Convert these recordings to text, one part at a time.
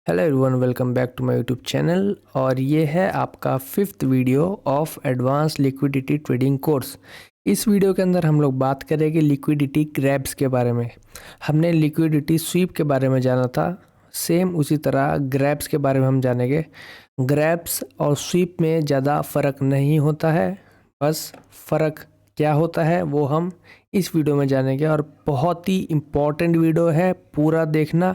Hello everyone, welcome back to my YouTube channel. और ये है आपका 5th video of advance liquidity trading course. इस वीडियो के अंदर हम लोग बात करेंगे लिक्विडिटी ग्रैब्स के बारे में। हमने लिक्विडिटी स्वीप के बारे में जाना था, सेम उसी तरह ग्रैब्स के बारे में हम जानेंगे। ग्रैब्स और स्वीप में ज़्यादा फ़र्क नहीं होता है, बस फ़र्क क्या होता है वो हम इस वीडियो में जानेंगे। और बहुत ही इम्पॉर्टेंट वीडियो है, पूरा देखना।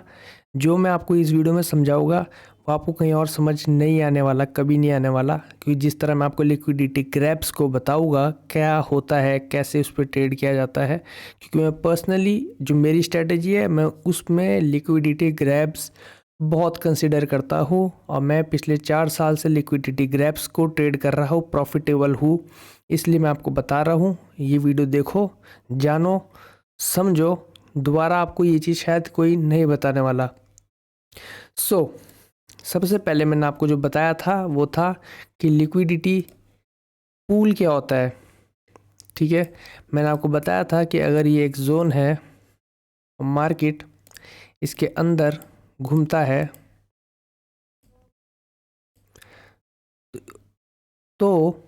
जो मैं आपको इस वीडियो में समझाऊंगा वो आपको कहीं और समझ नहीं आने वाला, कभी नहीं आने वाला। क्योंकि जिस तरह मैं आपको लिक्विडिटी ग्रैब्स को बताऊंगा क्या होता है, कैसे उस पर ट्रेड किया जाता है, क्योंकि मैं पर्सनली जो मेरी स्ट्रेटजी है मैं उसमें लिक्विडिटी ग्रैब्स बहुत कंसिडर करता हूँ। और मैं पिछले 4 साल से लिक्विडिटी ग्रैब्स को ट्रेड कर रहा हूँ, प्रॉफिटेबल हूँ। इसलिए मैं आपको बता रहा हूँ, ये वीडियो देखो, जानो, समझो। दोबारा आपको ये चीज़ शायद कोई नहीं बताने वाला। सबसे पहले मैंने आपको जो बताया था वो था कि लिक्विडिटी पूल क्या होता है। ठीक है, मैंने आपको बताया था कि अगर ये एक जोन है, मार्केट इसके अंदर घूमता है, तो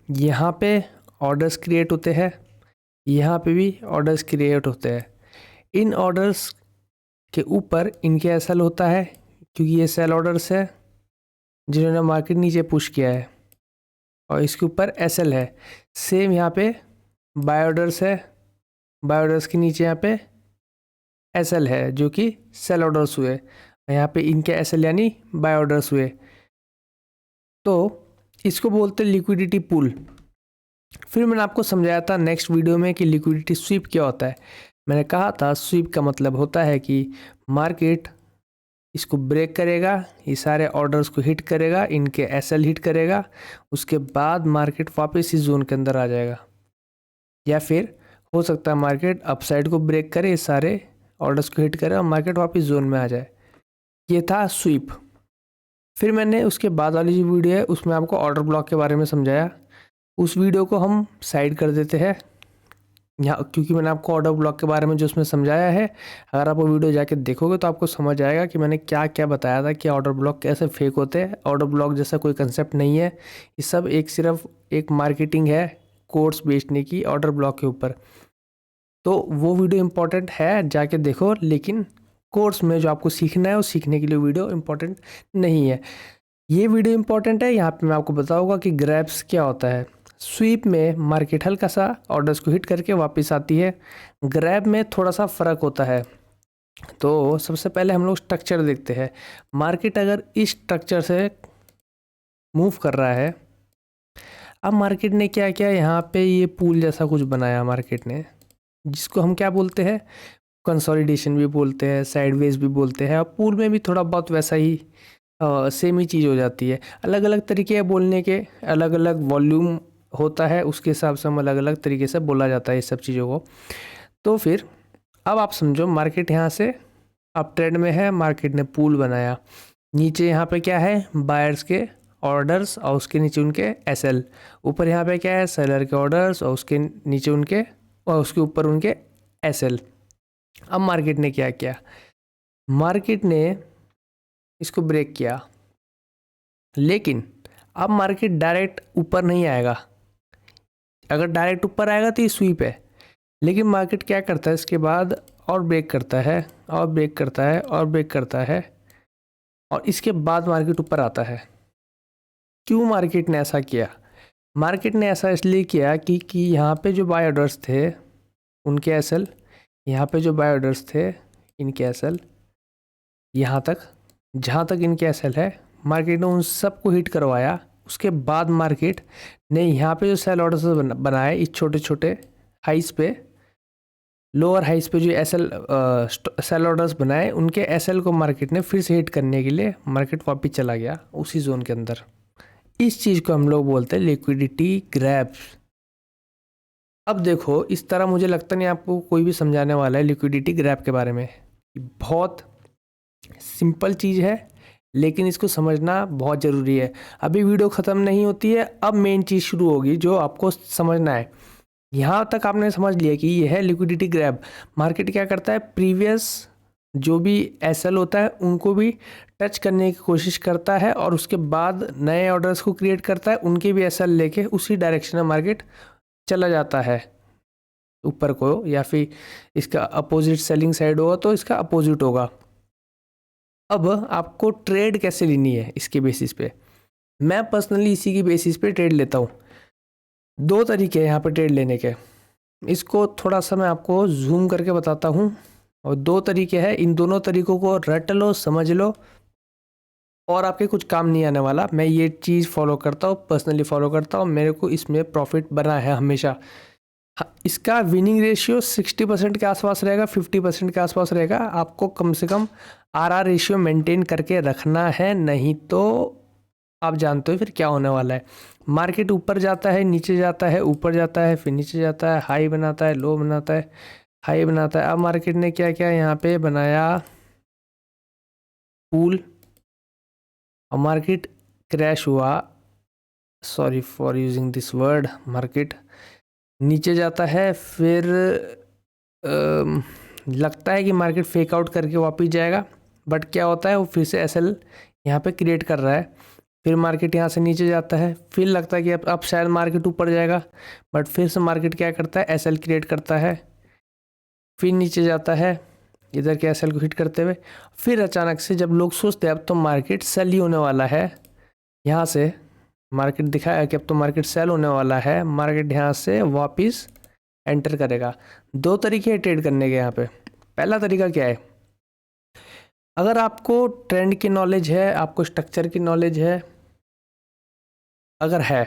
यहाँ पे ऑर्डर्स क्रिएट होते हैं, यहाँ पे भी ऑर्डर्स क्रिएट होते हैं। इन ऑर्डर्स के ऊपर इनके एसएल होता है, क्योंकि ये सेल ऑर्डर्स है जिन्होंने मार्केट नीचे पुश किया है, और इसके ऊपर एसएल है। सेम यहाँ पे बाय ऑर्डर्स है, बाय ऑर्डर्स के नीचे यहाँ पे एसएल है जो कि सेल ऑर्डर्स हुए। यहाँ पे इनके एसएल यानी बाय ऑर्डर्स हुए, तो इसको बोलते हैं लिक्विडिटी पूल। फिर मैंने आपको समझाया था नेक्स्ट वीडियो में कि लिक्विडिटी स्वीप क्या होता है। मैंने कहा था स्वीप का मतलब होता है कि मार्केट इसको ब्रेक करेगा, ये सारे ऑर्डर्स को हिट करेगा, इनके एसएल हिट करेगा, उसके बाद मार्केट वापस इस जोन के अंदर आ जाएगा। या फिर हो सकता है मार्केट अपसाइड को ब्रेक करे, सारे ऑर्डर्स को हिट करे और मार्केट वापस जोन में आ जाए। ये था स्वीप। फिर मैंने उसके बाद वाली जो वीडियो है उसमें आपको ऑर्डर ब्लॉक के बारे में समझाया। उस वीडियो को हम साइड कर देते हैं यहाँ, क्योंकि मैंने आपको ऑर्डर ब्लॉक के बारे में जो उसमें समझाया है, अगर आप वो वीडियो जाके देखोगे तो आपको समझ आएगा कि मैंने क्या क्या बताया था कि ऑर्डर ब्लॉक कैसे फेक होते हैं। ऑर्डर ब्लॉक जैसा कोई कंसेप्ट नहीं है, ये सब सिर्फ एक मार्केटिंग है कोर्स बेचने की ऑर्डर ब्लॉक के ऊपर। तो वो वीडियो इम्पोर्टेंट है, जाके देखो, लेकिन कोर्स में जो आपको सीखना है उस सीखने के लिए वीडियो इम्पोर्टेंट नहीं है। ये वीडियो इम्पोर्टेंट है, यहाँ पे मैं आपको बताऊंगा कि ग्रैब्स क्या होता है। स्वीप में मार्केट हल्का सा ऑर्डर्स को हिट करके वापस आती है, ग्रैब में थोड़ा सा फ़र्क होता है। तो सबसे पहले हम लोग स्ट्रक्चर देखते हैं। मार्केट अगर इस स्ट्रक्चर से मूव कर रहा है, अब मार्केट ने क्या किया, यहाँ पे ये पूल जैसा कुछ बनाया मार्केट ने, जिसको हम क्या बोलते हैं, कंसोलिडेशन भी बोलते हैं, साइडवेज भी बोलते हैं। और पूल में भी थोड़ा बहुत वैसा ही सेम ही चीज़ हो जाती है। अलग अलग तरीके हैं बोलने के, अलग अलग वॉल्यूम होता है, उसके हिसाब से हम अलग अलग तरीके से बोला जाता है इस सब चीज़ों को। तो फिर अब आप समझो, मार्केट यहाँ से अप ट्रेंड में है, मार्केट ने पूल बनाया, नीचे यहाँ पे क्या है, बायर्स के ऑर्डर्स और उसके नीचे उनके एसएल, ऊपर यहाँ पे क्या है, सेलर के ऑर्डर्स और उसके नीचे उनके, और उसके ऊपर उनके एसएल। अब मार्केट ने क्या किया, मार्केट ने इसको ब्रेक किया, लेकिन अब मार्केट डायरेक्ट ऊपर नहीं आएगा। अगर डायरेक्ट ऊपर आएगा तो ये स्वीप है, लेकिन मार्केट क्या करता है इसके बाद, और ब्रेक करता है, और ब्रेक करता है, और ब्रेक करता है, और इसके बाद मार्केट ऊपर आता है। क्यों मार्केट ने ऐसा किया? मार्केट ने ऐसा इसलिए किया कि यहाँ पे जो बाय ऑर्डर्स थे उनके एसएल, यहाँ पे जो बाय ऑर्डर्स थे इनके एसएल, यहाँ तक जहाँ तक इनके एसएल है, मार्केट ने उन सबको हिट करवाया। उसके बाद मार्केट ने यहाँ पे जो सेल ऑर्डर्स बनाए, इस छोटे छोटे हाइस पे, लोअर हाइस पे जो एसएल सेल ऑर्डर्स बनाए, उनके एसएल को मार्केट ने फिर से हिट करने के लिए मार्केट वापस चला गया उसी जोन के अंदर। इस चीज़ को हम लोग बोलते हैं लिक्विडिटी ग्रैब्स। अब देखो, इस तरह मुझे लगता नहीं आपको कोई भी समझाने वाला है लिक्विडिटी ग्रैब के बारे में। बहुत सिंपल चीज़ है, लेकिन इसको समझना बहुत ज़रूरी है। अभी वीडियो ख़त्म नहीं होती है, अब मेन चीज़ शुरू होगी जो आपको समझना है। यहाँ तक आपने समझ लिया कि यह है लिक्विडिटी ग्रैब। मार्केट क्या करता है, प्रीवियस जो भी एसएल होता है उनको भी टच करने की कोशिश करता है और उसके बाद नए ऑर्डर्स को क्रिएट करता है, उनके भी एसएल लेके उसी डायरेक्शन में मार्केट चला जाता है ऊपर को, या फिर इसका अपोजिट सेलिंग साइड होगा तो इसका अपोजिट होगा। अब आपको ट्रेड कैसे लेनी है इसके बेसिस पे, मैं पर्सनली इसी की बेसिस पे ट्रेड लेता हूँ। दो तरीके हैं यहाँ पे ट्रेड लेने के, इसको थोड़ा सा मैं आपको जूम करके बताता हूँ। और दो तरीके हैं, इन दोनों तरीकों को रट लो, समझ लो, और आपके कुछ काम नहीं आने वाला। मैं ये चीज़ फॉलो करता हूँ, पर्सनली फॉलो करता हूँ, मेरे को इसमें प्रॉफिट बना है हमेशा। इसका विनिंग रेशियो 60% के आसपास रहेगा, 50% के आसपास रहेगा। आपको कम से कम आर रेशियो मेंटेन करके रखना है, नहीं तो आप जानते हो फिर क्या होने वाला है। मार्केट ऊपर जाता है, नीचे जाता है, ऊपर जाता है, फिर नीचे जाता है, हाई बनाता है, लो बनाता है, हाई बनाता है। अब मार्केट ने क्या क्या यहाँ पे बनाया, पूल, और मार्केट क्रैश हुआ, sorry for using this word, market नीचे जाता है, फिर लगता है कि मार्केट फेक आउट करके वापस जाएगा, बट क्या होता है वो फिर से एसएल यहाँ पे क्रिएट कर रहा है। फिर मार्केट यहाँ से नीचे जाता है, फिर लगता है कि अब शायद मार्केट ऊपर जाएगा, बट फिर से मार्केट क्या करता है, एसएल क्रिएट करता है, फिर नीचे जाता है इधर के एसएल को हिट करते हुए। फिर अचानक से जब लोग सोचते हैं अब तो मार्केट सेल ही होने वाला है, यहाँ से मार्केट दिखाया कि अब तो मार्केट सेल होने वाला है, मार्केट यहाँ से वापस एंटर करेगा। दो तरीके हैं ट्रेड करने के यहाँ पे। पहला तरीका क्या है, अगर आपको ट्रेंड की नॉलेज है, आपको स्ट्रक्चर की नॉलेज है, अगर है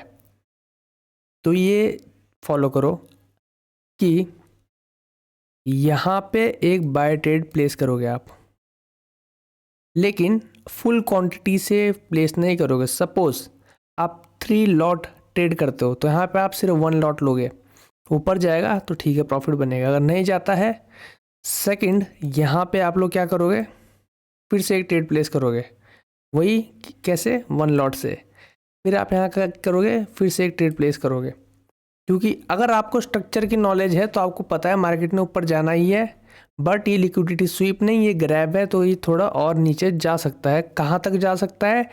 तो ये फॉलो करो कि यहाँ पे एक बाय ट्रेड प्लेस करोगे आप, लेकिन फुल क्वांटिटी से प्लेस नहीं करोगे। सपोज आप 3 लॉट ट्रेड करते हो तो यहाँ पे आप सिर्फ 1 लॉट लोगे, ऊपर जाएगा तो ठीक है प्रॉफिट बनेगा, अगर नहीं जाता है सेकंड यहाँ पे आप लोग क्या करोगे, फिर से एक ट्रेड प्लेस करोगे, वही कैसे, 1 लॉट से। फिर आप यहाँ क्या करोगे, फिर से एक ट्रेड प्लेस करोगे, क्योंकि अगर आपको स्ट्रक्चर की नॉलेज है तो आपको पता है मार्केट ने ऊपर जाना ही है, बट ये लिक्विडिटी स्वीप नहीं, ये ग्रैब है, तो ये थोड़ा और नीचे जा सकता है। कहाँ तक जा सकता है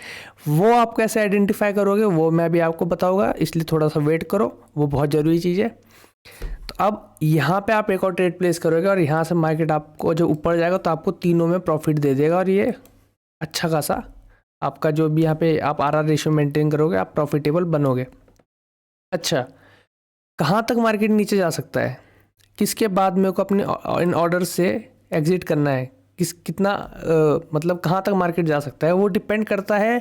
वो आप कैसे आइडेंटिफाई करोगे वो मैं भी आपको बताऊंगा, इसलिए थोड़ा सा वेट करो, वो बहुत ज़रूरी चीज़ है। तो अब यहाँ पे आप एक और ट्रेड प्लेस करोगे और यहाँ से मार्केट आपको जब ऊपर जाएगा तो आपको तीनों में प्रॉफिट दे देगा, और ये अच्छा खासा आपका जो भी यहाँ पे आप आर रेशियो मेंटेन करोगे आप प्रॉफिटेबल बनोगे। अच्छा, कहाँ तक मार्केट नीचे जा सकता है, किसके बाद मेरे को अपने इन ऑर्डर से एग्जिट करना है, कितना मतलब कहाँ तक मार्केट जा सकता है, वो डिपेंड करता है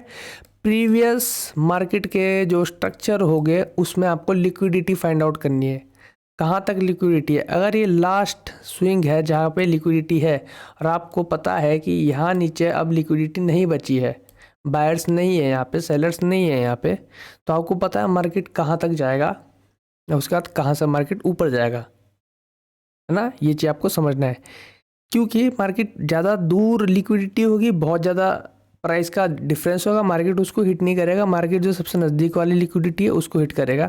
प्रीवियस मार्केट के जो स्ट्रक्चर हो गए उसमें आपको लिक्विडिटी फाइंड आउट करनी है, कहाँ तक लिक्विडिटी है। अगर ये लास्ट स्विंग है जहाँ पे लिक्विडिटी है और आपको पता है कि यहाँ नीचे अब लिक्विडिटी नहीं बची है, बायर्स नहीं है यहाँ पे, सेलर्स नहीं है यहाँ पे, तो आपको पता है मार्केट कहाँ तक जाएगा, उसके बाद कहाँ से मार्केट ऊपर जाएगा, है ना। ये चीज़ आपको समझना है, क्योंकि मार्केट ज़्यादा दूर लिक्विडिटी होगी, बहुत ज़्यादा प्राइस का डिफरेंस होगा, मार्केट उसको हिट नहीं करेगा, मार्केट जो सबसे नज़दीक वाली लिक्विडिटी है उसको हिट करेगा,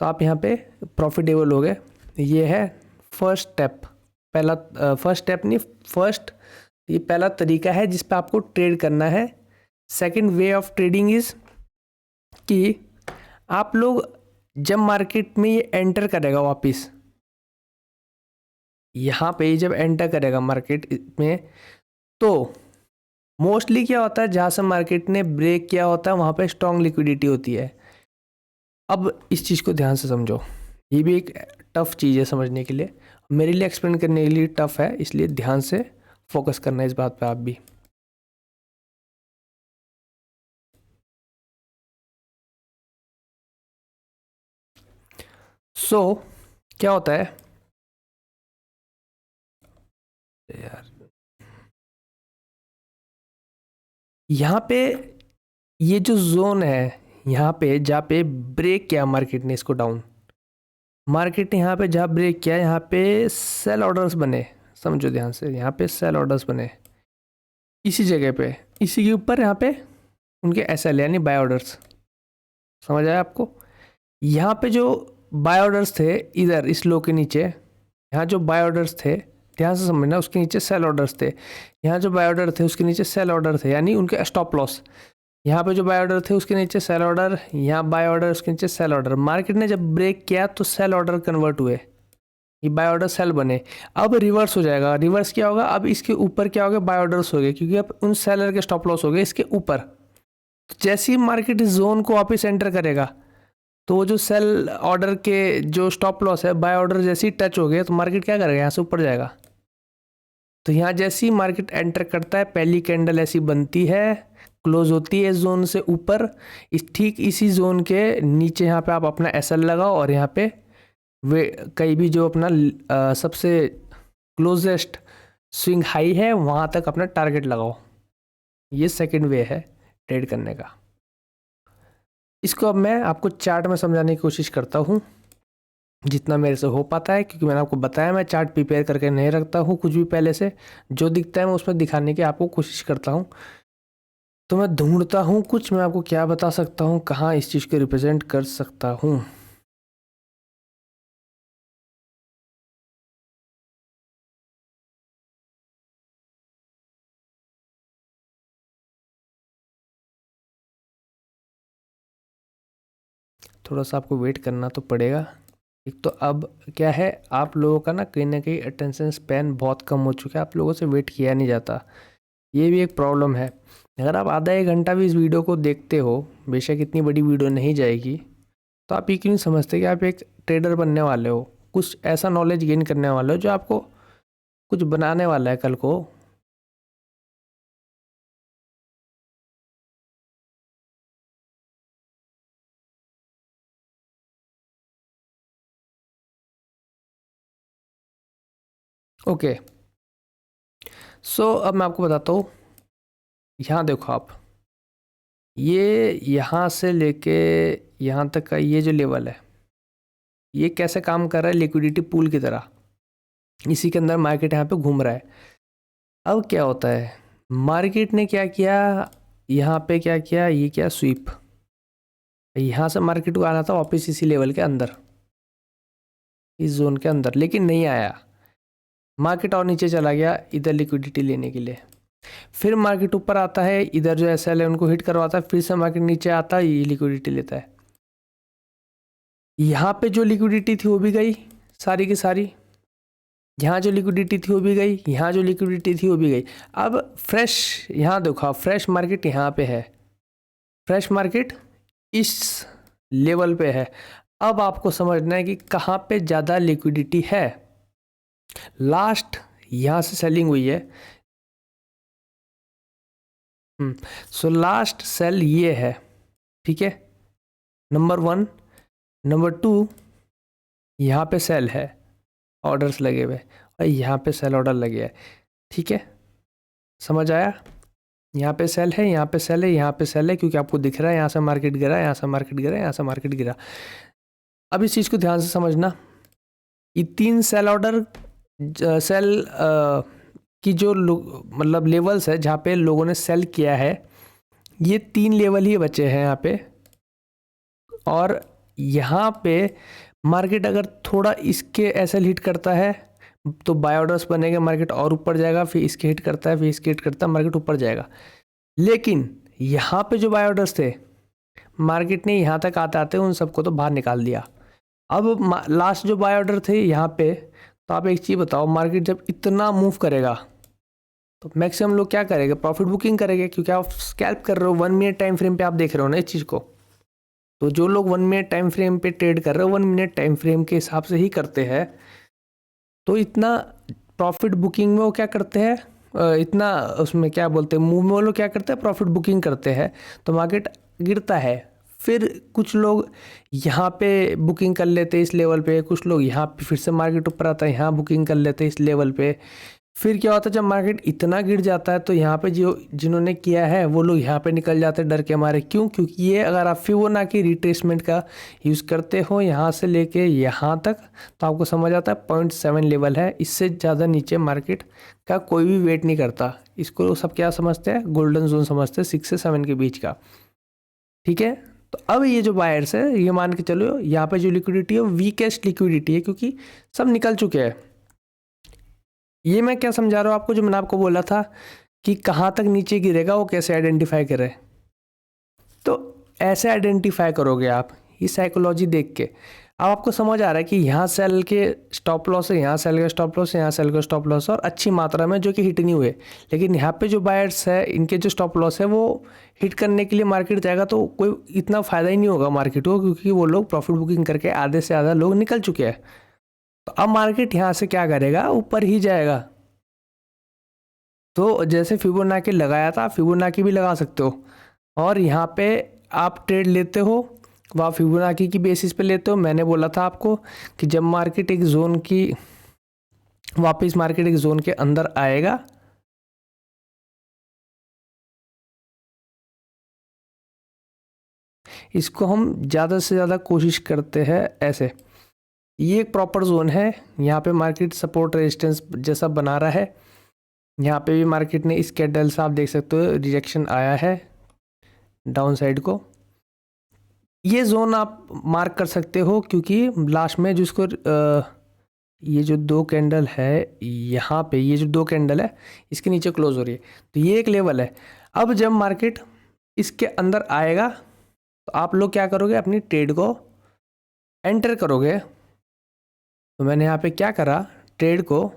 तो आप यहाँ पे प्रॉफिटेबल हो गए। ये है फर्स्ट स्टेप, पहला फर्स्ट स्टेप नहीं, फर्स्ट ये पहला तरीका है जिस पे आपको ट्रेड करना है। Second way of trading is कि आप लोग जब मार्केट में ये एंटर करेगा वापस, यहाँ पे जब एंटर करेगा मार्केट में, तो मोस्टली क्या होता है जहाँ से मार्केट ने ब्रेक किया होता है वहाँ पे स्ट्रॉन्ग लिक्विडिटी होती है। अब इस चीज़ को ध्यान से समझो, ये भी एक टफ चीज़ है समझने के लिए, मेरे लिए एक्सप्लेन करने के लिए टफ है, इसलिए ध्यान से फोकस करना है इस बात पे आप भी। क्या होता है यार, यहाँ पे ये जो जोन है यहाँ पे जहाँ पे ब्रेक किया मार्केट ने इसको डाउन, मार्केट ने यहाँ पे जहाँ ब्रेक किया यहाँ पे सेल ऑर्डर्स बने, समझो ध्यान से, यहाँ पे सेल ऑर्डर्स बने इसी जगह पे, इसी के ऊपर यहाँ पे उनके एसएल यानी बाय ऑर्डर्स, समझ आया आपको। यहाँ पे जो बाय ऑर्डर्स थे इधर इस लो के नीचे, यहाँ जो बाय ऑर्डर्स थे ध्यान से समझना, उसके नीचे सेल ऑर्डर्स थे, यहाँ जो बाय ऑर्डर थे उसके नीचे सेल ऑर्डर थे, यानी उनके स्टॉप लॉस। यहाँ पे जो बाय ऑर्डर थे उसके नीचे सेल ऑर्डर, यहाँ बाय ऑर्डर उसके नीचे सेल ऑर्डर। मार्केट ने जब ब्रेक किया तो सेल ऑर्डर कन्वर्ट हुए, ये बाय ऑर्डर सेल बने। अब रिवर्स हो जाएगा, रिवर्स क्या होगा, अब इसके ऊपर क्या हो गया, बाय ऑर्डर्स हो गए, क्योंकि अब उन सेलर के स्टॉप लॉस हो गए इसके ऊपर। तो जैसे ही मार्केट इस जोन को वापस एंटर करेगा तो वो जो सेल ऑर्डर के जो स्टॉप लॉस है, बाय ऑर्डर जैसे ही टच हो गए तो मार्केट क्या करेगा, यहाँ से ऊपर जाएगा। तो यहाँ जैसे ही मार्केट एंटर करता है पहली कैंडल ऐसी बनती है, क्लोज होती है इस जोन से ऊपर, इस ठीक इसी जोन के नीचे यहाँ पे आप अपना एसएल लगाओ और यहाँ पे वे कहीं भी जो अपना सबसे क्लोजेस्ट स्विंग हाई है वहाँ तक अपना टारगेट लगाओ। ये सेकंड वे है ट्रेड करने का। इसको अब मैं आपको चार्ट में समझाने की कोशिश करता हूँ जितना मेरे से हो पाता है, क्योंकि मैंने आपको बताया मैं चार्ट प्रिपेयर करके नहीं रखता हूँ कुछ भी पहले से, जो दिखता है मैं उसमें दिखाने की आपको कोशिश करता हूँ। तो मैं ढूंढता हूँ कुछ मैं आपको क्या बता सकता हूँ, कहाँ इस चीज़ को रिप्रेजेंट कर सकता हूँ। थोड़ा सा आपको वेट करना तो पड़ेगा। एक तो अब क्या है, आप लोगों का ना कहीं अटेंशन स्पैन बहुत कम हो चुका है, आप लोगों से वेट किया नहीं जाता, ये भी एक प्रॉब्लम है। अगर आप आधा एक घंटा भी इस वीडियो को देखते हो, बेशक इतनी बड़ी वीडियो नहीं जाएगी, तो आप ये क्यों नहीं समझते कि आप एक ट्रेडर बनने वाले हो, कुछ ऐसा नॉलेज गेन करने वाले हो जो आपको कुछ बनाने वाला है कल को। ओके, सो अब मैं आपको बताता हूँ। यहाँ देखो आप, ये यहाँ से लेके यहाँ तक का ये जो लेवल है, ये कैसे काम कर रहा है, लिक्विडिटी पूल की तरह इसी के अंदर मार्केट यहाँ पे घूम रहा है। अब क्या होता है, मार्केट ने क्या किया, यहाँ पे क्या किया, ये क्या स्वीप, यहाँ से मार्केट को आना था वापस इसी लेवल के अंदर, इस जोन के अंदर, लेकिन नहीं आया। मार्केट और नीचे चला गया इधर लिक्विडिटी लेने के लिए, फिर मार्केट ऊपर आता है, इधर जो एसएल है उनको हिट करवाता है, फिर से मार्केट नीचे आता है, ये लिक्विडिटी लेता है। यहाँ पे जो लिक्विडिटी थी वो भी गई सारी की सारी, यहाँ जो लिक्विडिटी थी वो भी गई, यहाँ जो लिक्विडिटी थी वो भी गई। अब फ्रेश, यहाँ देखो फ्रेश मार्केट यहाँ पे है, फ्रेश मार्केट इस लेवल पे है। अब आपको समझना है कि कहाँ पे ज़्यादा लिक्विडिटी है। लास्ट यहाँ से सेलिंग हुई है, सो लास्ट सेल ये है, ठीक है, नंबर 1। नंबर 2, यहाँ पे सेल है, ऑर्डर्स लगे हुए, और यहाँ पे सेल ऑर्डर लगे है, ठीक है, समझ आया। यहाँ पे सेल है, यहाँ पे सेल है, यहाँ पे सेल है, क्योंकि आपको दिख रहा है यहाँ से मार्केट गिरा, यहाँ से मार्केट गिरा, यहाँ से मार्केट गिरा। अब इस चीज़ को ध्यान से समझना, ये 3 सेल ऑर्डर सेल की जो मतलब लेवल्स है जहाँ पे लोगों ने सेल किया है, ये 3 लेवल ही बचे हैं यहाँ पे। और यहाँ पे मार्केट अगर थोड़ा इसके एसएल हिट करता है तो बाय ऑर्डर्स बनेंगे, मार्केट और ऊपर जाएगा, फिर इसके हिट करता है, फिर इसके हिट करता है, मार्केट ऊपर जाएगा। लेकिन यहाँ पे जो बाय ऑर्डर्स थे, मार्केट ने यहाँ तक आते आते उन सबको तो बाहर निकाल दिया। अब लास्ट जो बाय ऑर्डर थे यहाँ पे, तो आप एक चीज़ बताओ, मार्केट जब इतना मूव करेगा तो मैक्सिमम लोग क्या करेंगे, प्रॉफिट बुकिंग करेंगे, क्योंकि आप स्कैल्प कर रहे हो, 1 मिनट टाइम फ्रेम पे आप देख रहे हो ना इस चीज़ को। तो जो लोग 1 मिनट टाइम फ्रेम पे ट्रेड कर रहे हो, 1 मिनट टाइम फ्रेम के हिसाब से ही करते हैं, तो इतना प्रॉफिट बुकिंग में वो क्या करते हैं, इतना उसमें क्या बोलते हैं, मूव में वो लोग क्या करते हैं, प्रॉफिट बुकिंग करते हैं, तो मार्केट गिरता है। फिर कुछ लोग यहाँ पे बुकिंग कर लेते हैं इस लेवल पे, कुछ लोग यहाँ पे फिर से मार्केट ऊपर आता है, यहाँ बुकिंग कर लेते हैं इस लेवल पे। फिर क्या होता है, जब मार्केट इतना गिर जाता है तो यहाँ पे जो जिन्होंने किया है वो लोग यहाँ पे निकल जाते हैं डर के मारे। क्यों? क्योंकि ये अगर आप फिबोनाची रिट्रेसमेंट का यूज़ करते हो यहाँ से लेके यहाँ तक, तो आपको समझ आता है 0.7 लेवल है, इससे ज़्यादा नीचे मार्केट का कोई भी वेट नहीं करता। इसको सब क्या समझते हैं, गोल्डन जोन समझते हैं, 6 से 7 के बीच का, ठीक है। तो अब ये जो बायर्स है, ये मान के चलो यहाँ पे जो लिक्विडिटी है वीकेस्ट लिक्विडिटी है, क्योंकि सब निकल चुके हैं। ये मैं क्या समझा रहा हूँ आपको, जो मैंने आपको बोला था कि कहाँ तक नीचे गिरेगा वो कैसे आइडेंटिफाई करें। तो ऐसे आइडेंटिफाई करोगे आप, ये साइकोलॉजी देख के। अब आपको समझ आ रहा है कि यहाँ सेल के स्टॉप लॉस है, यहाँ सेल का स्टॉप लॉस है, यहाँ सेल का स्टॉप लॉस है, और अच्छी मात्रा में जो कि हिट नहीं हुए। लेकिन यहाँ पे जो बायर्स है, इनके जो स्टॉप लॉस है वो हिट करने के लिए मार्केट जाएगा, तो कोई इतना फ़ायदा ही नहीं होगा मार्केट को, क्योंकि वो लोग प्रॉफिट बुकिंग करके आधे से ज़्यादा लोग निकल चुके हैं। तो अब मार्केट यहाँ से क्या करेगा, ऊपर ही जाएगा। तो जैसे फिबोनाची लगाया था, फिबोनाची भी लगा सकते हो, और यहाँ पे आप ट्रेड लेते हो, वह फिबोनाची की बेसिस पे लेते हो। मैंने बोला था आपको कि जब मार्केट एक जोन की वापस मार्केट एक जोन के अंदर आएगा, इसको हम ज़्यादा से ज़्यादा कोशिश करते हैं ऐसे। ये एक प्रॉपर जोन है, यहाँ पे मार्केट सपोर्ट रेजिस्टेंस जैसा बना रहा है। यहाँ पे भी मार्केट ने इस कैंडल से आप देख सकते हो रिजेक्शन आया है डाउन साइड को। ये जोन आप मार्क कर सकते हो, क्योंकि लास्ट में जिसको ये जो दो कैंडल है यहाँ पे, ये जो दो कैंडल है इसके नीचे क्लोज हो रही है, तो ये एक लेवल है। अब जब मार्केट इसके अंदर आएगा तो आप लोग क्या करोगे, अपनी ट्रेड को एंटर करोगे। तो मैंने यहाँ पे क्या करा, ट्रेड को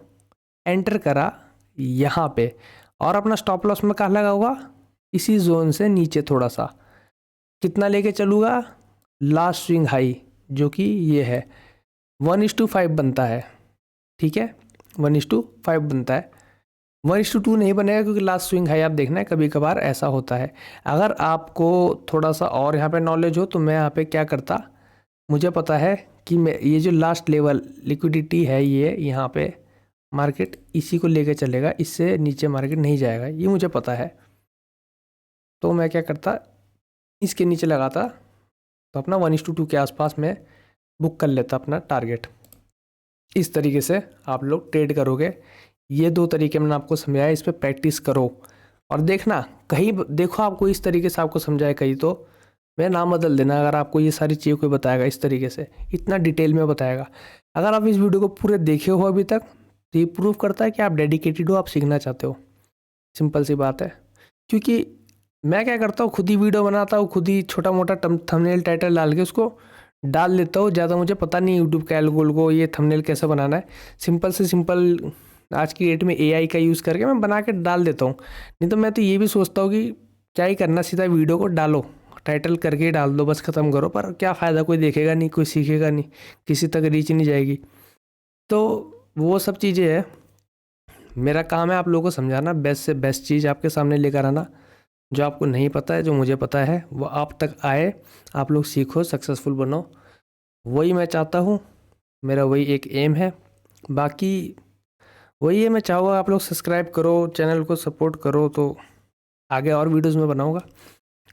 एंटर करा यहाँ पे, और अपना स्टॉप लॉस में कहाँ लगा हुआ, इसी जोन से नीचे थोड़ा सा। कितना लेके चलूँगा, लास्ट स्विंग हाई जो कि ये है 1:5 बनता है, ठीक है, 1:5 बनता है। 1:2 नहीं बनेगा, क्योंकि लास्ट स्विंग हाई आप देखना है, कभी कभार ऐसा होता है। अगर आपको थोड़ा सा और यहाँ पे नॉलेज हो तो मैं यहाँ पे क्या करता, मुझे पता है कि मैं ये जो लास्ट लेवल लिक्विडिटी है, ये यहाँ पे मार्केट इसी को लेके चलेगा, इससे नीचे मार्केट नहीं जाएगा, ये मुझे पता है। तो मैं क्या करता, इसके नीचे लगाता, तो अपना 1:2 के आसपास में बुक कर लेता अपना टारगेट। इस तरीके से आप लोग ट्रेड करोगे। ये दो तरीके मैंने आपको समझाया, इस पर प्रैक्टिस करो और देखना, कहीं देखो आपको इस तरीके से आपको समझाए, कहीं तो मैं नाम बदल देना अगर आपको ये सारी चीज़ें कोई बताएगा इस तरीके से, इतना डिटेल में बताएगा। अगर आप इस वीडियो को पूरे देखे हो अभी तक, तो ये प्रूव करता है कि आप डेडिकेटेड हो, आप सीखना चाहते हो। सिंपल सी बात है। क्योंकि मैं क्या करता हूँ, खुद ही वीडियो बनाता हूँ, खुद ही छोटा मोटा थंबनेल टाइटल डाल के उसको डाल लेता हूँ। ज़्यादा मुझे पता नहीं यूट्यूब के एल्गोरिथम को ये थंबनेल कैसे बनाना है। सिंपल से सिंपल आज की डेट में एआई का यूज़ करके मैं बना के डाल देता हूँ। नहीं तो मैं तो ये भी सोचता हूँ कि क्या ही करना, सीधा वीडियो को डालो, टाइटल करके डाल दो, बस ख़त्म करो। पर क्या फ़ायदा, कोई देखेगा नहीं, कोई सीखेगा नहीं, किसी तक रीच नहीं जाएगी। तो वो सब चीज़ें हैं। मेरा काम है आप लोगों को समझाना, बेस्ट से बेस्ट चीज़ आपके सामने लेकर आना। जो आपको नहीं पता है, जो मुझे पता है, वो आप तक आए, आप लोग सीखो, सक्सेसफुल बनो। वही मैं चाहता हूँ, मेरा वही एक एम है। बाकी वही है, मैं चाहूँगा आप लोग सब्सक्राइब करो, चैनल को सपोर्ट करो, तो आगे और वीडियोस में बनाऊँगा।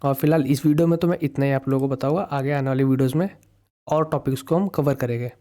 और फिलहाल इस वीडियो में तो मैं इतना ही आप लोगों को बताऊँगा, आगे आने वाली वीडियोस में और टॉपिक्स को हम कवर करेंगे।